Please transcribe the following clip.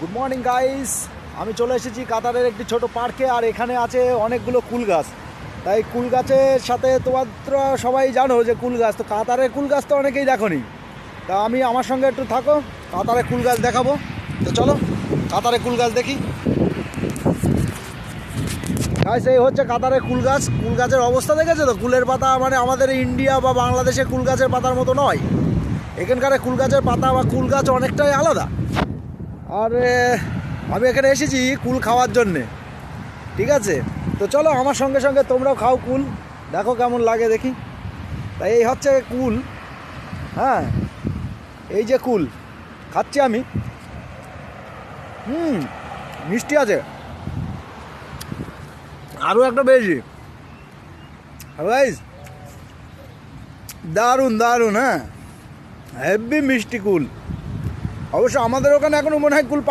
Good morning guys, আমি চলে এসেছি কাতারের একটি ছোট পার্কে। আর এখানে আছে অনেকগুলো কুল গাছ। তাই কুল গাছের সাথে তোমরা সবাই জানো যে কুল গাছ, তো কাতারের কুল গাছ তো অনেকেই দেখোনি। তা আমি আমার সঙ্গে একটু থাকো, কাতারে কুল গাছ দেখাবো। তো চলো কাতারে কুল গাছ দেখি। গাইস, এই হচ্ছে কাতারে কুল গাছ। কুল গাছের অবস্থা দেখেছো তো? কুলের পাতা মানে আমাদের ইন্ডিয়া বা বাংলাদেশে কুল গাছের পাতার মতো নয়। এখানকার কুল গাছের পাতা বা কুল গাছ অনেকটাই আলাদা। আর আমি এখানে এসেছি কুল খাওয়ার জন্যে, ঠিক আছে? তো চলো আমার সঙ্গে সঙ্গে তোমরাও খাও কুল, দেখো কেমন লাগে দেখি। তাই এই হচ্ছে কুল, হ্যাঁ এই যে কুল খাচ্ছি আমি। মিষ্টি আছে, আরও একটা বেশি। গাইস দারুণ দারুণ, হ্যাঁ হেভি মিষ্টি কুল। অবশ্য আমাদের ওখানে এখনও মনে হয় কুল